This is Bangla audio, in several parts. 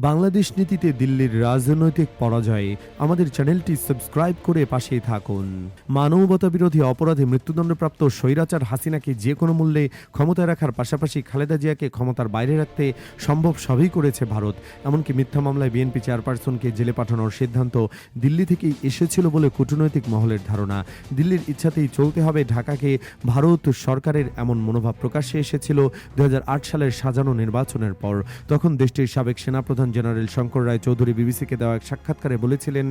বাংলাদেশ নীতিতে দিল্লির রাজনৈতিক পরাজয়ে আমাদের চ্যানেলটি সাবস্ক্রাইব করে পাশেই থাকুন। মানবতা বিরোধী অপরাধে মৃত্যুদণ্ডপ্রাপ্ত স্বৈরাচার হাসিনাকে যে কোনো মূল্যে ক্ষমতায় রাখার পাশাপাশি খালেদা জিয়াকে ক্ষমতার বাইরে রাখতে সম্ভব সবই করেছে ভারত। এমনকি মিথ্যা মামলায় বিএনপি চেয়ারপারসনকে জেলে পাঠানোর সিদ্ধান্ত দিল্লি থেকেই এসেছিল বলে কূটনৈতিক মহলের ধারণা। দিল্লির ইচ্ছাতেই চলতে হবে ঢাকাকে ভারত সরকারের এমন মনোভাব প্রকাশ্যে এসেছিল 2008 সালের সাজানো নির্বাচনের পর। তখন দেশটির সাবেক সেনাপ্রধান জেনারেল শঙ্কর রায় চৌধুরী বিবিসিকে দেওয়া এক সাক্ষাৎকারে বলেছিলেন,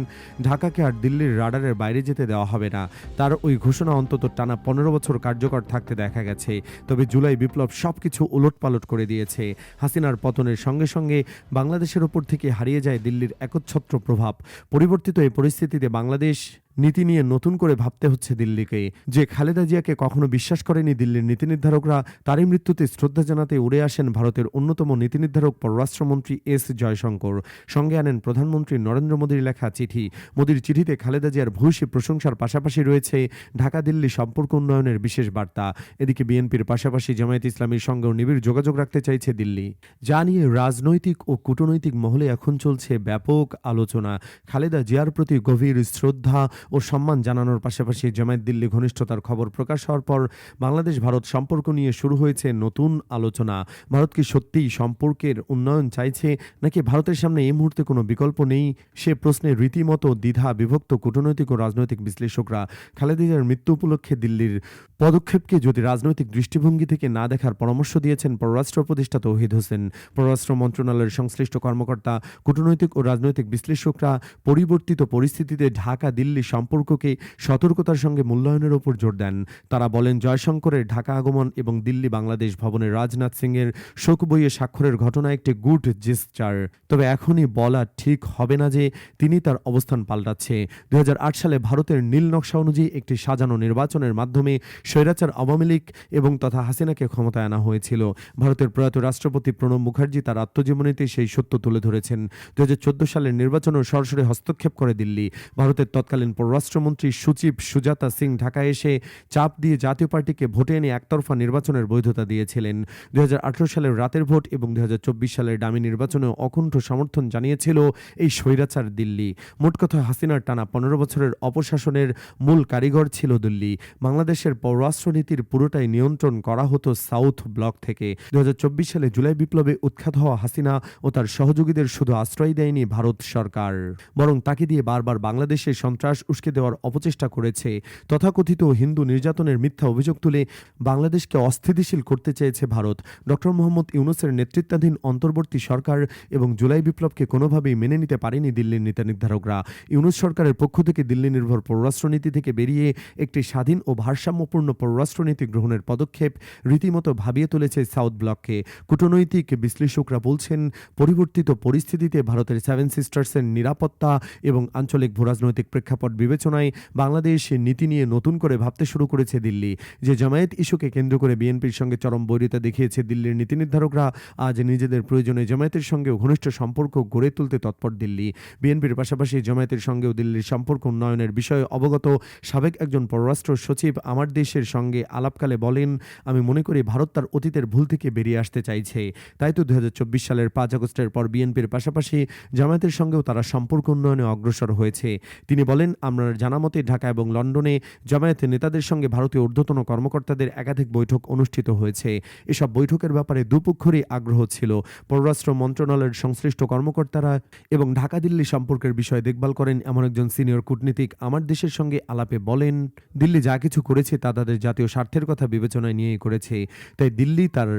ঢাকাকে আর দিল্লির রাডারের বাইরে যেতে দেওয়া হবে না। তার ওই ঘোষণা অন্তত টানা 15 বছর কার্যকর থাকতে দেখা গেছে। তবে জুলাই বিপ্লব সবকিছু উলটপালট করে দিয়েছে। হাসিনার পতনের সঙ্গে সঙ্গে বাংলাদেশের ওপর থেকে হারিয়ে যায় দিল্লির একচ্ছত্র প্রভাব। পরিবর্তিত এই পরিস্থিতিতে বাংলাদেশ নীতি নিয়ে নতুন করে ভাবতে হচ্ছে দিল্লিকে। যে খালেদা জিয়াকে কখনো বিশ্বাস করেনি দিল্লির নীতি নির্ধারকরা, তারই মৃত্যুতে শ্রদ্ধা জানাতে উড়ে আসেন ভারতের অন্যতম নীতি নির্ধারক পররাষ্ট্রমন্ত্রী এস জয়শঙ্কর। সঙ্গে আনেন প্রধানমন্ত্রী নরেন্দ্র মোদীর লেখা চিঠি। মোদীর চিঠিতে খালেদা জিয়ার ভূয়সী প্রশংসার পাশাপাশি রয়েছে ঢাকা দিল্লি সম্পর্ক উন্নয়নের বিশেষ বার্তা। এদিকে বিএনপির পাশাপাশি জামায়াত ইসলামীর সঙ্গেও নিবিড় যোগাযোগ রাখতে চাইছে দিল্লি। যা নিয়ে রাজনৈতিক ও কূটনৈতিক মহলে এখন চলছে ব্যাপক আলোচনা। খালেদা জিয়ার প্রতি গভীর শ্রদ্ধা ও সম্মান জানানোর পাশাপাশি জামায়াত দিল্লি ঘনিষ্ঠতার খবর প্রকাশ হওয়ার পর বাংলাদেশ ভারত সম্পর্ক নিয়ে শুরু হয়েছে নতুন আলোচনা। ভারত কি সত্যিই সম্পর্কের উন্নয়ন চাইছে, নাকি ভারতের সামনে এই মুহূর্তে কোনো বিকল্প নেই? সে প্রশ্নে রীতিমতো দ্বিধা বিভক্ত কূটনৈতিক ও রাজনৈতিক বিশ্লেষকরা। খালেদা জিয়ার মৃত্যু উপলক্ষে দিল্লির পদক্ষেপকে যদি রাজনৈতিক দৃষ্টিভঙ্গি থেকে না দেখার পরামর্শ দিয়েছেন পররাষ্ট্র উপদেষ্টা তৌহিদ হোসেন। পররাষ্ট্র মন্ত্রণালয়ের সংশ্লিষ্ট কর্মকর্তা, কূটনৈতিক ও রাজনৈতিক বিশ্লেষকরা পরিবর্তিত পরিস্থিতিতে ঢাকা দিল্লি সম্পর্ককে সতর্কতার সঙ্গে মূল্যায়নের উপর জোর দেন। তারা বলেন, জয়শঙ্করের ঢাকা আগমন এবং দিল্লি বাংলাদেশ ভবনে রাজনাথ সিংয়ের শোক বইয়ে স্বাক্ষরের ঘটনা একটি গুড জেস্টার। তবে এখনই বলা ঠিক হবে না যে তিনি তার অবস্থান পাল্টাচ্ছে। 2008 সালে ভারতের নীল নকশা অনুযায়ী একটি সাজানো নির্বাচনের মাধ্যমে স্বৈরাচার আওয়ামী লীগ এবং তথা হাসিনাকে ক্ষমতায় আনা হয়েছিল। ভারতের প্রয়াত রাষ্ট্রপতি প্রণব মুখার্জি তার আত্মজীবনীতে সেই সত্য তুলে ধরেছেন। 2014 সালের নির্বাচনেও সরাসরি হস্তক্ষেপ করে দিল্লি। ভারতের তৎকালীন পররাষ্ট্রমন্ত্রী সচিব সুজাতা সিং ঢাকায় এসে চাপ দিয়ে জাতীয় পার্টিকে ভোটে এনে একতরফা নির্বাচনের বৈধতা দিয়েছিলেন। 2018 সালের রাতের ভোট এবং 2024 সালের ডামি নির্বাচনেও অকুণ্ঠ সমর্থন জানিয়েছিল এই স্বৈরাচার দিল্লি। মোট কথা, হাসিনার টানা 15 বছরের অপশাসনের মূল কারিগর ছিল দিল্লি। বাংলাদেশের পররাষ্ট্রনীতির পুরোটাই নিয়ন্ত্রণ করা হতো সাউথ ব্লক থেকে। 2024 সালে জুলাই বিপ্লবে উৎখাত হওয়া হাসিনা ও তার সহযোগীদের শুধু আশ্রয় দেয়নি ভারত সরকার, বরং তাকে দিয়ে বারবার বাংলাদেশের সন্ত্রাস উস্কে দেওয়ার অপচেষ্টা করেছে। তথাকথিত হিন্দু নির্যাতনের মিথ্যা অভিযোগ তুলে বাংলাদেশকে অস্থিতিশীল করতে চেয়েছে ভারত। ডক্টর মোহাম্মদ ইউনূসের নেতৃত্বাধীন অন্তর্বর্তী সরকার এবং জুলাই বিপ্লবকে কোনোভাবেই মেনে নিতে পারেনি দিল্লির নীতি নির্ধারকরা। ইউনূস সরকারের পক্ষ থেকে দিল্লি নির্ভর পররাষ্ট্রনীতি থেকে বেরিয়ে একটি স্বাধীন ও ভারসাম্যপূর্ণ পররাষ্ট্রনীতি গ্রহণের পদক্ষেপ রীতিমতো ভাবিয়ে তুলেছে সাউথ ব্লককে। কূটনৈতিক বিশ্লেষকরা বলছেন, পরিবর্তিত পরিস্থিতিতে ভারতের সেভেন সিস্টার্সের নিরাপত্তা এবং আঞ্চলিক ভূরাজনৈতিক প্রেক্ষাপট বিবেচনায় বাংলাদেশ নীতি নিয়ে নতুন করে ভাবতে শুরু করেছে দিল্লি। যে জামায়াত ইস্যুকে কেন্দ্র করে বিএনপির সঙ্গে চরম বৈরিতা দেখিয়েছে দিল্লির নীতি নির্ধারকরা, আজ নিজেদের প্রয়োজনে জামায়াতের সঙ্গেও ঘনিষ্ঠ সম্পর্ক গড়ে তুলতে তৎপর দিল্লি। বিএনপির পাশাপাশি জামায়াতের সঙ্গেও দিল্লির সম্পর্ক উন্নয়নের বিষয়ে অবগত সাবেক একজন পররাষ্ট্র সচিব আমার দেশের সঙ্গে আলাপকালে বলেন, আমি মনে করি ভারত তার অতীতের ভুল থেকে বেরিয়ে আসতে চাইছে। তাই তো 2024 সালের 5 আগস্টের পর বিএনপির পাশাপাশি জামায়াতের সঙ্গেও তারা সম্পর্ক উন্নয়নে অগ্রসর হয়েছে। তিনি বলেন, আমরা জানামতে ঢাকা এবং লন্ডনে জামায়াতের নেতাদের সঙ্গে ভারতীয় ঊর্ধ্বতন কর্মকর্তাদের একাধিক বৈঠক অনুষ্ঠিত হয়েছে। এসব বৈঠকের ব্যাপারে দুপক্ষেরই আগ্রহ ছিল। পররাষ্ট্র মন্ত্রণালয়ের সংশ্লিষ্ট কর্মকর্তারা এবং ঢাকা দিল্লি সম্পর্কের বিষয়ে দেখভাল করেন এমন একজন সিনিয়র কূটনীতিক আমার দেশের সঙ্গে আলাপে বলেন, দিল্লি যা কিছু করেছে তা তাদের জাতীয় স্বার্থের কথা বিবেচনায় নিয়েই করেছে। তাই দিল্লি তার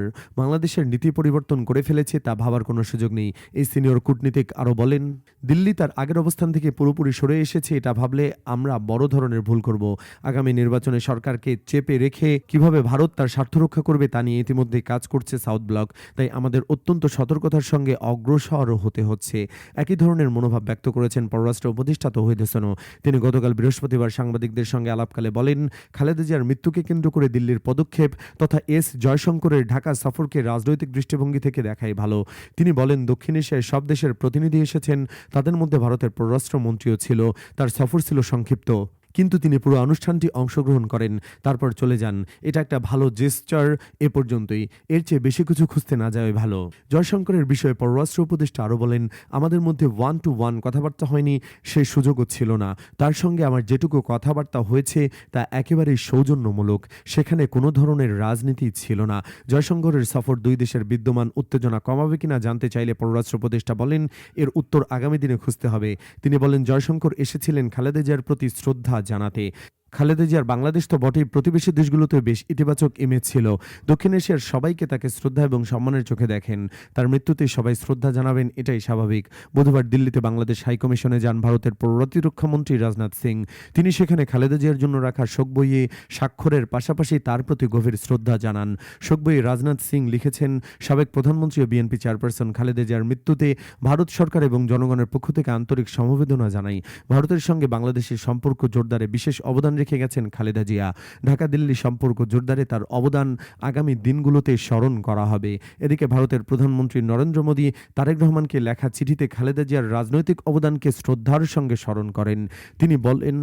বাংলাদেশের নীতি পরিবর্তন করে ফেলেছে তা ভাবার কোনো সুযোগ নেই। এই সিনিয়র কূটনীতিক আরও বলেন, দিল্লি তার আগের অবস্থান থেকে পুরোপুরি সরে এসেছে, এটা ভাবলে আমরা বড় ধরনের ভুল করব। আগামী নির্বাচনে সরকারকে চেপে রেখে কিভাবে ভারত তার স্বার্থ রক্ষা করবে তা নিয়ে ইতিমধ্যেই কাজ করছে সাউথ ব্লক। তাই আমাদের অত্যন্ত সতর্কতার সঙ্গে অগ্রসর হতে হচ্ছে। একই ধরনের মনোভাব ব্যক্ত করেছেন পররাষ্ট্র উপদেষ্টা তৌহিদ হোসেনও। তিনি গতকাল বৃহস্পতিবার সাংবাদিকদের সঙ্গে আলাপকালে বলেন, খালেদা জিয়ার মৃত্যুকে কেন্দ্র করে দিল্লির পদক্ষেপ তথা এস জয়শঙ্করের ঢাকা সফরকে রাজনৈতিক দৃষ্টিভঙ্গি থেকে দেখাই ভালো। তিনি বলেন, দক্ষিণ এশিয়ায় সব দেশের প্রতিনিধি এসেছেন, তাদের মধ্যে ভারতের পররাষ্ট্রমন্ত্রীও ছিল। তার সফর ছিল সংক্ষিপ্ত, কিন্তু তিনি পুরো অনুষ্ঠানটি অংশগ্রহণ করেন, তারপর চলে যান। এটা একটা ভালো জেস্চার, এ পর্যন্তই। এর চেয়ে বেশি কিছু খুঁজতে না যাওয়াই ভালো। জয়শঙ্করের বিষয়ে পররাষ্ট্র উপদেষ্টা আরও বলেন, আমাদের মধ্যে 1-to-1 কথাবার্তা হয়নি, সেই সুযোগও ছিল না। তার সঙ্গে আমার যেটুকু কথাবার্তা হয়েছে তা একেবারেই সৌজন্যমূলক, সেখানে কোনো ধরনের রাজনীতি ছিল না। জয়শঙ্করের সফর দুই দেশের বিদ্যমান উত্তেজনা কমাবে কিনা জানতে চাইলে পররাষ্ট্র উপদেষ্টা বলেন, এর উত্তর আগামী দিনে খুঁজতে হবে। তিনি বলেন, জয়শঙ্কর এসেছিলেন খালেদা জিয়ার প্রতি শ্রদ্ধা জানাতে। খালেদা জিয়ার বাংলাদেশ তো বটেই, প্রতিবেশী দেশগুলোতে বেশ ইতিবাচক ইমেজ ছিল। দক্ষিণ এশিয়ার সবাইকে তাকে শ্রদ্ধা এবং সম্মানের চোখে দেখেন। তার মৃত্যুতে সবাই শ্রদ্ধা জানাবেন, এটাই স্বাভাবিক। বুধবার দিল্লিতে বাংলাদেশ হাইকমিশনে যান ভারতের প্রতিরক্ষা মন্ত্রী রাজনাথ সিং। তিনি সেখানে খালেদা জিয়ার জন্য রাখা শোক বইয়ে স্বাক্ষরের পাশাপাশি তার প্রতি গভীর শ্রদ্ধা জানান। শোক বইয়ে রাজনাথ সিং লিখেছেন, সাবেক প্রধানমন্ত্রী ও বিএনপি চেয়ারপারসন খালেদা জিয়ার মৃত্যুতে ভারত সরকার এবং জনগণের পক্ষ থেকে আন্তরিক সমবেদনা জানাই। ভারতের সঙ্গে বাংলাদেশের সম্পর্ক জোরদারে বিশেষ অবদান রেখে গেছেন খালেদা জিয়া। ঢাকা দিল্লি সম্পর্ক জোরদারে তার অবদান আগামী দিনগুলোতে স্মরণ করা হবে। এদিকে ভারতের প্রধানমন্ত্রী নরেন্দ্র মোদী তারেক রহমানকে লেখা চিঠিতে খালেদা জিয়ার রাজনৈতিক অবদানকে শ্রদ্ধার সঙ্গে স্মরণ করেন। তিনি বলেন,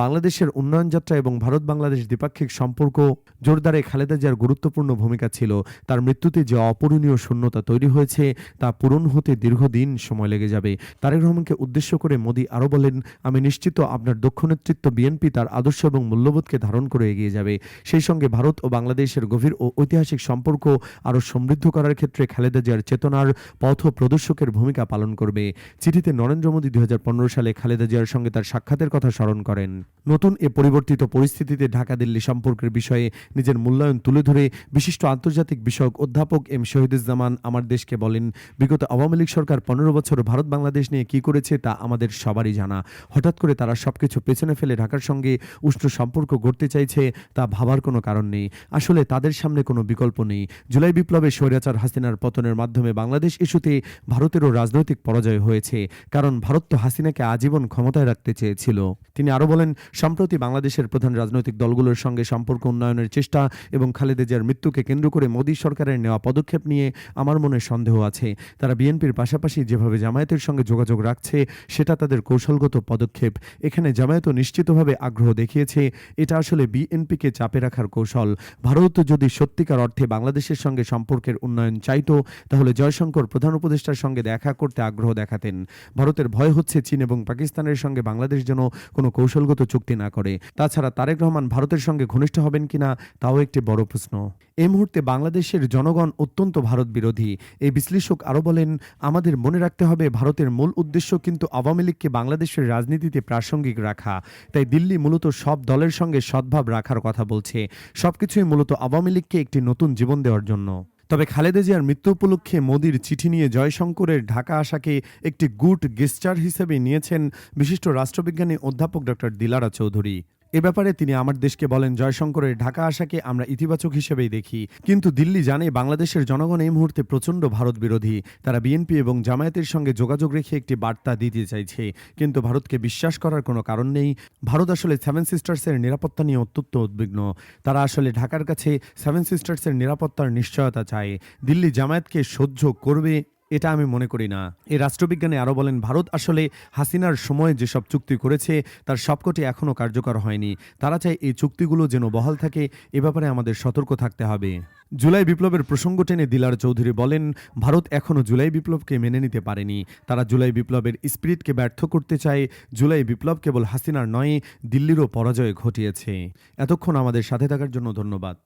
বাংলাদেশের উন্নয়ন যাত্রা এবং ভারত বাংলাদেশ দ্বিপাক্ষিক সম্পর্ক জোরদারে খালেদা জিয়ার গুরুত্বপূর্ণ ভূমিকা ছিল। তার মৃত্যুতে যে অপূরণীয় শূন্যতা তৈরি হয়েছে তা পূরণ হতে দীর্ঘদিন সময় লেগে যাবে। তারেক রহমানকে উদ্দেশ্য করে মোদী আরও বলেন, আমি নিশ্চিত আপনার দক্ষ নেতৃত্ব বিএনপি তার আদর্শ এবং মূল্যবোধকে ধারণ করে এগিয়ে যাবে। সেই সঙ্গে ভারত ও বাংলাদেশের গভীর ও ঐতিহাসিক সম্পর্ক আরও সমৃদ্ধ করার ক্ষেত্রে খালেদা জিয়ার চেতনার পথ প্রদর্শকের ভূমিকা পালন করবে। চিঠিতে নরেন্দ্র মোদী 2015 সালে খালেদা জিয়ার সঙ্গে তার সাক্ষাতের কথা স্মরণ করেন। নতুন এ পরিবর্তিত পরিস্থিতিতে ঢাকা দিল্লি সম্পর্কের বিষয়ে নিজের মূল্যায়ন তুলে ধরে বিশিষ্ট আন্তর্জাতিক বিষয়ক অধ্যাপক এম শহীদুজ্জামান আমার দেশকে বলেন, বিগত আওয়ামী লীগ সরকার 15 বছর ভারত বাংলাদেশ নিয়ে কি করেছে তা আমাদের সবারই জানা। হঠাৎ করে তারা সবকিছু পেছনে ফেলে ঢাকার সঙ্গে উষ্ণ সম্পর্ক গড়তে চাইছে, তা ভাবার কোনো কারণ নেই। আসলে তাদের সামনে কোনো বিকল্প নেই। জুলাই বিপ্লবে স্বৈরাচার হাসিনার পতনের মাধ্যমে বাংলাদেশ ইস্যুতে ভারতেরও রাজনৈতিক পরাজয় হয়েছে, কারণ ভারত তো হাসিনাকে আজীবন ক্ষমতায় রাখতে চেয়েছিল। তিনি আরও বলেন, সম্প্রতি বাংলাদেশের প্রধান রাজনৈতিক দলগুলোর সঙ্গে সম্পর্ক উন্নয়নের চেষ্টা এবং খালেদা জিয়ার মৃত্যুকে কেন্দ্র করে মোদী সরকারের নেওয়া পদক্ষেপ নিয়ে আমার মনে সন্দেহ আছে। তারা বিএনপির পাশাপাশি যেভাবে জামায়াতের সঙ্গে যোগাযোগ রাখছে সেটা তাদের কৌশলগত পদক্ষেপ। এখানে জামায়াতও নিশ্চিতভাবে আগ্রহ দেখিয়েছে। এটা আসলে বিএনপিকে চাপে রাখার কৌশল। ভারত যদি সত্যিকার অর্থে বাংলাদেশের সঙ্গে সম্পর্কের উন্নয়ন চাইতো তাহলে জয়শঙ্কর প্রধান উপদেষ্টার সঙ্গে দেখা করতে আগ্রহ দেখাতেন। ভারতের ভয় হচ্ছে চীন এবং পাকিস্তানের সঙ্গে বাংলাদেশ যেন কোনো কৌশলগত চুক্তি না করে। তাছাড়া তারেক রহমান ভারতের সঙ্গে ঘনিষ্ঠ হবেন কিনা তাও একটি বড় প্রশ্ন। এই মুহূর্তে বাংলাদেশের জনগণ অত্যন্ত ভারত বিরোধী। এই বিশ্লেষক আরও বলেন, আমাদের মনে রাখতে হবে ভারতের মূল উদ্দেশ্য কিন্তু আওয়ামী লীগকে বাংলাদেশের রাজনীতিতে প্রাসঙ্গিক রাখা। তাই দিল্লি মূলত সব দলের সঙ্গে সদ্ভাব রাখার কথা বলছে। সবকিছুই মূলত আওয়ামী লীগকে একটি নতুন জীবন দেওয়ার জন্য। তবে খালেদা জিয়ার মৃত্যু উপলক্ষে মোদির চিঠি নিয়ে জয়শঙ্করের ঢাকা আসাকে একটি গুড গেস্টার হিসেবে নিয়েছেন বিশিষ্ট রাষ্ট্রবিজ্ঞানী অধ্যাপক ডক্টর দিলারা চৌধুরী। এ ব্যাপারে তিনি আমার দেশকে বলেন, জয়শঙ্করের ঢাকা আসাকে আমরা ইতিবাচক হিসেবেই দেখি, কিন্তু দিল্লি জানে বাংলাদেশের জনগণ এই মুহূর্তে প্রচণ্ড ভারত বিরোধী। তারা বিএনপি এবং জামায়াতের সঙ্গে যোগাযোগ রেখে একটি বার্তা দিতে চাইছে, কিন্তু ভারতকে বিশ্বাস করার কোনো কারণ নেই। ভারত আসলে সেভেন সিস্টার্সের নিরাপত্তা নিয়ে অত্যন্ত উদ্বিগ্ন। তারা আসলে ঢাকার কাছে সেভেন সিস্টার্সের নিরাপত্তার নিশ্চয়তা চায়। দিল্লি জামায়াতকে সহ্য করবে এটা আমি মনে করি না। এই রাষ্ট্রবিজ্ঞানী আরও বলেন, ভারত আসলে হাসিনার সময় যেসব চুক্তি করেছে তার সবকটি এখনও কার্যকর হয়নি। তারা চায় এই চুক্তিগুলো যেন বহাল থাকে। এ ব্যাপারে আমাদের সতর্ক থাকতে হবে। জুলাই বিপ্লবের প্রসঙ্গ টেনে দিলার চৌধুরী বলেন, ভারত এখনও জুলাই বিপ্লবকে মেনে নিতে পারেনি। তারা জুলাই বিপ্লবের স্পিরিটকে ব্যর্থ করতে চায়। জুলাই বিপ্লব কেবল হাসিনার নয়, দিল্লিরও পরাজয় ঘটিয়েছে। এতক্ষণ আমাদের সাথে থাকার জন্য ধন্যবাদ।